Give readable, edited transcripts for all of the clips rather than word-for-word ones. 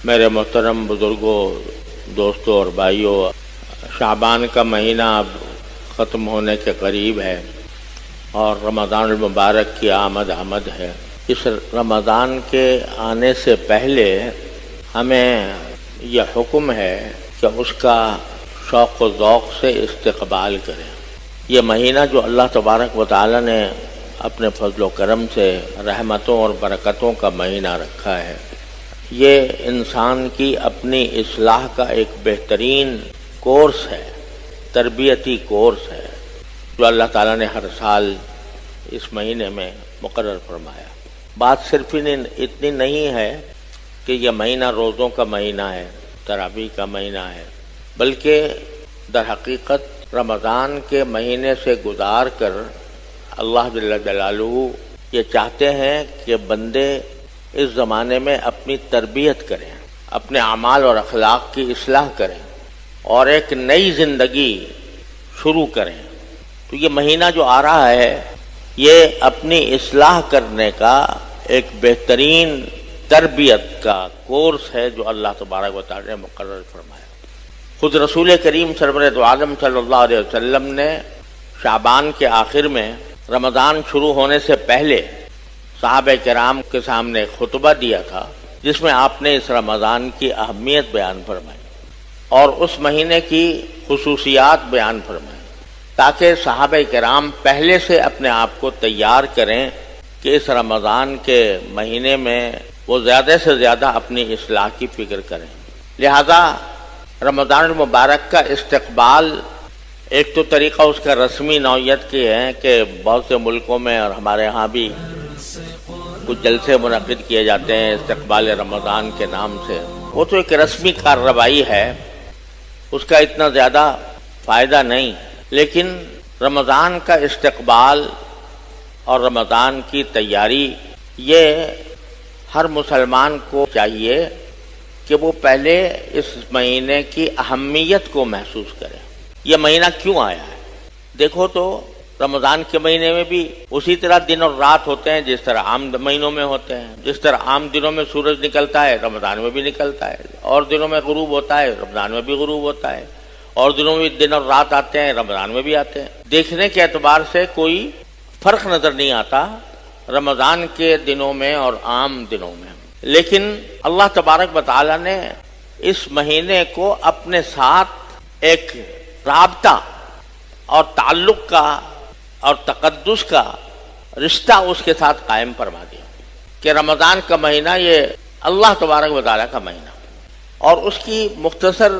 میرے محترم بزرگوں، دوستوں اور بھائیوں، شعبان کا مہینہ اب ختم ہونے کے قریب ہے اور رمضان المبارک کی آمد ہے۔ اس رمضان کے آنے سے پہلے ہمیں یہ حکم ہے کہ اس کا شوق و ذوق سے استقبال کریں۔ یہ مہینہ جو اللہ تبارک و تعالی نے اپنے فضل و کرم سے رحمتوں اور برکتوں کا مہینہ رکھا ہے، یہ انسان کی اپنی اصلاح کا ایک بہترین کورس ہے، تربیتی کورس ہے، جو اللہ تعالیٰ نے ہر سال اس مہینے میں مقرر فرمایا۔ بات صرف اتنی نہیں ہے کہ یہ مہینہ روزوں کا مہینہ ہے، تراویح کا مہینہ ہے، بلکہ در حقیقت رمضان کے مہینے سے گزار کر اللہ جل جلالہ یہ چاہتے ہیں کہ بندے اس زمانے میں اپنی تربیت کریں، اپنے اعمال اور اخلاق کی اصلاح کریں اور ایک نئی زندگی شروع کریں۔ تو یہ مہینہ جو آ رہا ہے یہ اپنی اصلاح کرنے کا ایک بہترین تربیت کا کورس ہے جو اللہ تبارک و تعالی نے مقرر فرمایا۔ خود رسول کریم سرور دو عالم صلی اللہ علیہ وسلم نے شعبان کے آخر میں رمضان شروع ہونے سے پہلے صحابہ کرام کے سامنے خطبہ دیا تھا، جس میں آپ نے اس رمضان کی اہمیت بیان فرمائی اور اس مہینے کی خصوصیات بیان فرمائی، تاکہ صحابہ کرام پہلے سے اپنے آپ کو تیار کریں کہ اس رمضان کے مہینے میں وہ زیادہ سے زیادہ اپنی اصلاح کی فکر کریں۔ لہذا رمضان المبارک کا استقبال ایک تو طریقہ اس کا رسمی نوعیت کی ہے کہ بہت سے ملکوں میں اور ہمارے ہاں بھی کچھ جلسے منعقد کیے جاتے ہیں استقبال رمضان کے نام سے، وہ تو ایک رسمی کارروائی ہے، اس کا اتنا زیادہ فائدہ نہیں، لیکن رمضان کا استقبال اور رمضان کی تیاری یہ ہر مسلمان کو چاہیے کہ وہ پہلے اس مہینے کی اہمیت کو محسوس کرے۔ یہ مہینہ کیوں آیا ہے؟ دیکھو تو رمضان کے مہینے میں بھی اسی طرح دن اور رات ہوتے ہیں جس طرح عام مہینوں میں ہوتے ہیں۔ جس طرح عام دنوں میں سورج نکلتا ہے رمضان میں بھی نکلتا ہے، اور دنوں میں غروب ہوتا ہے رمضان میں بھی غروب ہوتا ہے، اور دنوں میں دن اور رات آتے ہیں رمضان میں بھی آتے ہیں۔ دیکھنے کے اعتبار سے کوئی فرق نظر نہیں آتا رمضان کے دنوں میں اور عام دنوں میں، لیکن اللہ تبارک و تعالی نے اس مہینے کو اپنے ساتھ ایک رابطہ اور تعلق کا اور تقدس کا رشتہ اس کے ساتھ قائم فرما دیا کہ رمضان کا مہینہ یہ اللہ تبارک و تعالیٰ کا مہینہ، اور اس کی مختصر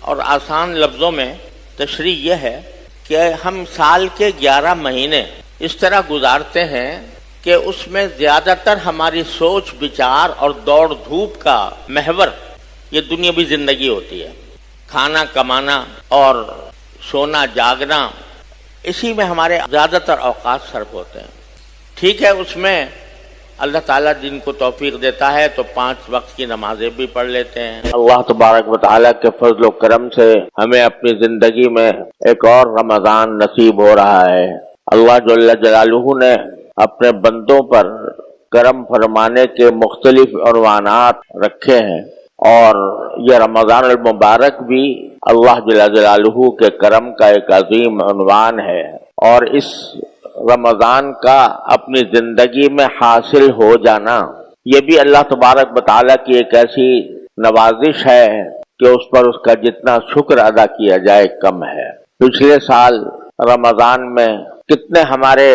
اور آسان لفظوں میں تشریح یہ ہے کہ ہم سال کے 11 مہینے اس طرح گزارتے ہیں کہ اس میں زیادہ تر ہماری سوچ بچار اور دوڑ دھوپ کا محور یہ دنیاوی زندگی ہوتی ہے، کھانا کمانا اور سونا جاگنا، اسی میں ہمارے زیادہ تر اوقات صرف ہوتے ہیں۔ ٹھیک ہے، اس میں اللہ تعالیٰ جن کو توفیق دیتا ہے تو 5 وقت کی نمازیں بھی پڑھ لیتے ہیں۔ اللہ تبارک و تعالیٰ کے فضل و کرم سے ہمیں اپنی زندگی میں ایک اور رمضان نصیب ہو رہا ہے۔ اللہ جل جلالہ نے اپنے بندوں پر کرم فرمانے کے مختلف عنوانات رکھے ہیں، اور یہ رمضان المبارک بھی اللہ جل جلالہ کے کرم کا ایک عظیم عنوان ہے، اور اس رمضان کا اپنی زندگی میں حاصل ہو جانا یہ بھی اللہ تبارک و تعالیٰ کی ایک ایسی نوازش ہے کہ اس پر اس کا جتنا شکر ادا کیا جائے کم ہے۔ پچھلے سال رمضان میں کتنے ہمارے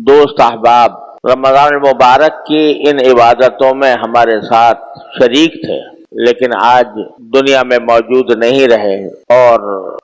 دوست احباب رمضان المبارک کی ان عبادتوں میں ہمارے ساتھ شریک تھے، لیکن آج دنیا میں موجود نہیں رہے اور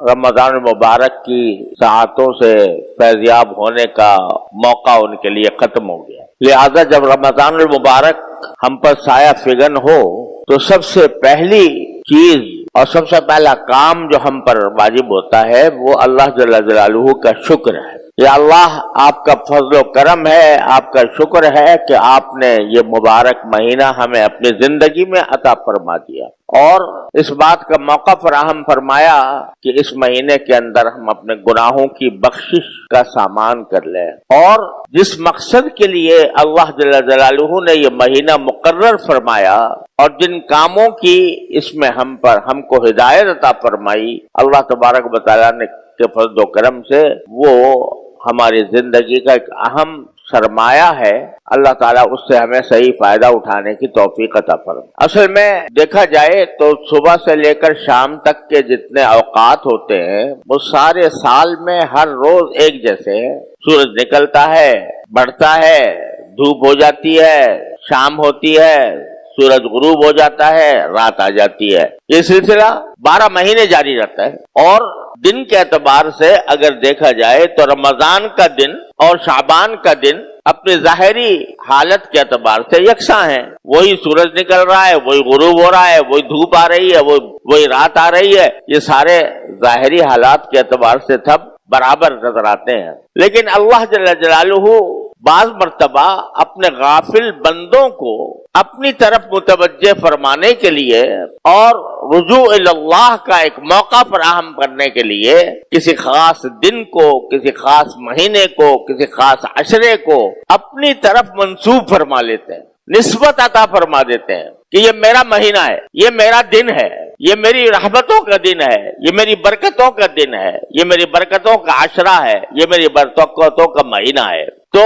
رمضان المبارک کی ساعتوں سے فیضیاب ہونے کا موقع ان کے لیے ختم ہو گیا۔ لہذا جب رمضان المبارک ہم پر سایہ فگن ہو تو سب سے پہلی چیز اور سب سے پہلا کام جو ہم پر واجب ہوتا ہے وہ اللہ جل جلالہ کا شکر ہے یا اللہ آپ کا فضل و کرم ہے، آپ کا شکر ہے کہ آپ نے یہ مبارک مہینہ ہمیں اپنی زندگی میں عطا فرما دیا اور اس بات کا موقع فراہم فرمایا کہ اس مہینے کے اندر ہم اپنے گناہوں کی بخشش کا سامان کر لیں، اور جس مقصد کے لیے اللہ جل جلالہ نے یہ مہینہ مقرر فرمایا اور جن کاموں کی اس میں ہم کو ہدایت عطا فرمائی، اللہ تبارک و تعالیٰ نے کے فضل و کرم سے وہ ہماری زندگی کا ایک اہم سرمایہ ہے۔ اللہ تعالیٰ اس سے ہمیں صحیح فائدہ اٹھانے کی توفیق عطا فرمائے۔ اصل میں دیکھا جائے تو صبح سے لے کر شام تک کے جتنے اوقات ہوتے ہیں وہ سارے سال میں ہر روز ایک جیسے ہیں۔ سورج نکلتا ہے، بڑھتا ہے، دھوپ ہو جاتی ہے، شام ہوتی ہے، سورج غروب ہو جاتا ہے، رات آ جاتی ہے۔ یہ سلسلہ 12 مہینے جاری رہتا ہے، اور دن کے اعتبار سے اگر دیکھا جائے تو رمضان کا دن اور شعبان کا دن اپنی ظاہری حالت کے اعتبار سے یکساں ہیں۔ وہی سورج نکل رہا ہے، وہی غروب ہو رہا ہے، وہی دھوپ آ رہی ہے، وہی رات آ رہی ہے، یہ سارے ظاہری حالات کے اعتبار سے سب برابر نظر آتے ہیں۔ لیکن اللہ جل جلالہ بعض مرتبہ اپنے غافل بندوں کو اپنی طرف متوجہ فرمانے کے لیے اور رجوع اللہ کا ایک موقع فراہم کرنے کے لیے کسی خاص دن کو، کسی خاص مہینے کو، کسی خاص عشرے کو اپنی طرف منسوب فرما لیتے ہیں، نسبت عطا فرما دیتے ہیں کہ یہ میرا مہینہ ہے، یہ میرا دن ہے، یہ میری رحمتوں کا دن ہے، یہ میری برکتوں کا دن ہے، یہ میری برکتوں کا عشرہ ہے، یہ میری برکتوں کا مہینہ ہے۔ تو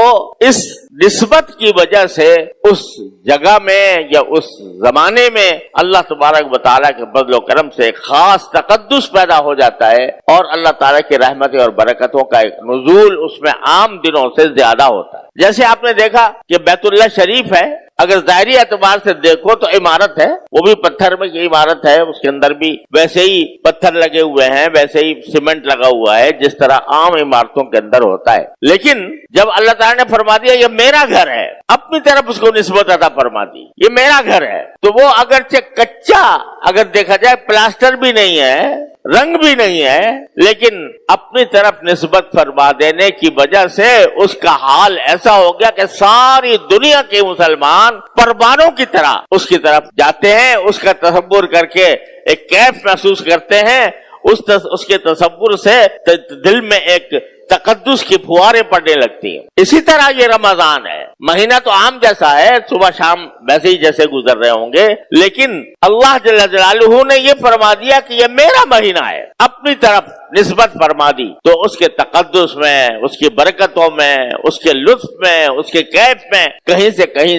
اس نسبت کی وجہ سے اس جگہ میں یا اس زمانے میں اللہ تبارک و تعالیٰ کے فضل و کرم سے ایک خاص تقدس پیدا ہو جاتا ہے، اور اللہ تعالیٰ کی رحمتیں اور برکتوں کا ایک نزول اس میں عام دنوں سے زیادہ ہوتا ہے۔ جیسے آپ نے دیکھا کہ بیت اللہ شریف ہے، اگر ظاہری اعتبار سے دیکھو تو عمارت ہے، وہ بھی پتھر میں کی عمارت ہے، اس کے اندر بھی ویسے ہی پتھر لگے ہوئے ہیں، ویسے ہی سیمنٹ لگا ہوا ہے جس طرح عام عمارتوں کے اندر ہوتا ہے۔ لیکن جب اللہ تعالیٰ نے فرما دیا یہ میرا گھر ہے، اپنی طرف اس کو نسبت عطا فرما دی، یہ میرا گھر ہے، تو وہ اگرچہ کچا اگر دیکھا جائے، پلاسٹر بھی نہیں ہے، رنگ بھی نہیں ہے، لیکن اپنی طرف نسبت فرما دینے کی وجہ سے اس کا حال ایسا ہو گیا کہ ساری دنیا کے مسلمان پروانوں کی طرح اس کی طرف جاتے ہیں، اس کا تصور کر کے ایک کیف محسوس کرتے ہیں، اس کے تصور سے دل میں ایک تقدس کی پھواریں پڑنے لگتی ہیں۔ اسی طرح یہ رمضان ہے، مہینہ تو عام جیسا ہے، صبح شام ویسے ہی جیسے گزر رہے ہوں گے، لیکن اللہ جل جلالہ نے یہ فرما دیا کہ یہ میرا مہینہ ہے، اپنی طرف نسبت فرما دی، تو اس کے تقدس میں، اس کی برکتوں میں، اس کے لطف میں، اس کے کیف میں کہیں سے کہیں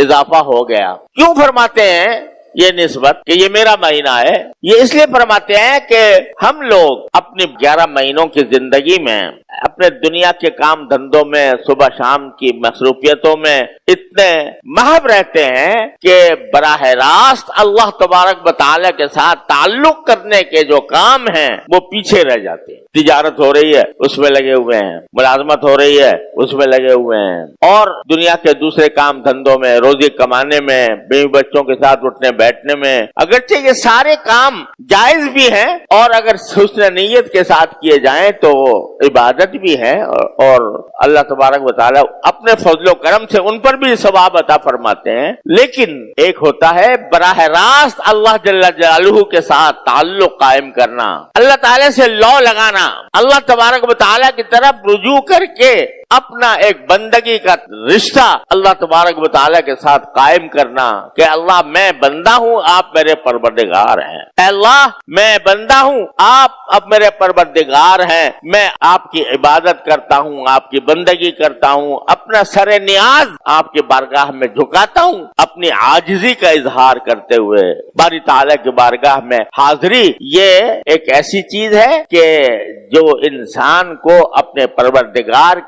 اضافہ ہو گیا۔ کیوں فرماتے ہیں یہ نسبت کہ یہ میرا مہینہ ہے؟ یہ اس لیے فرماتے ہیں کہ ہم لوگ اپنی 11 مہینوں کی زندگی میں اپنے دنیا کے کام دھندوں میں، صبح شام کی مصروفیتوں میں اتنے محو رہتے ہیں کہ براہ راست اللہ تبارک و تعالیٰ کے ساتھ تعلق کرنے کے جو کام ہیں وہ پیچھے رہ جاتے ہیں۔ تجارت ہو رہی ہے، اس میں لگے ہوئے ہیں، ملازمت ہو رہی ہے، اس میں لگے ہوئے ہیں، اور دنیا کے دوسرے کام دھندوں میں، روزی کمانے میں، بیوی بچوں کے ساتھ اٹھنے بیٹھنے میں، اگرچہ یہ سارے کام جائز بھی ہیں اور اگر حسن نیت کے ساتھ کیے جائیں تو عبادت بھی ہے، اور اللہ تبارک و تعالیٰ اپنے فضل و کرم سے ان پر بھی ثواب عطا فرماتے ہیں۔ لیکن ایک ہوتا ہے براہ راست اللہ جل جلالہ کے ساتھ تعلق قائم کرنا، اللہ تعالیٰ سے لو لگانا، اللہ تبارک و تعالیٰ کی طرف رجوع کر کے اپنا ایک بندگی کا رشتہ اللہ تبارک و تعالیٰ کے ساتھ قائم کرنا کہ اللہ میں بندہ ہوں، آپ میرے پروردگار ہیں، اے اللہ میں بندہ ہوں، آپ اب میرے پروردگار ہیں، میں آپ کی عبادت کرتا ہوں، آپ کی بندگی کرتا ہوں، اپنا سر نیاز آپ کی بارگاہ میں جھکاتا ہوں، اپنی عاجزی کا اظہار کرتے ہوئے باری تعالیٰ کی بارگاہ میں حاضری۔ یہ ایک ایسی چیز ہے کہ جو انسان کو اپنے پروردگار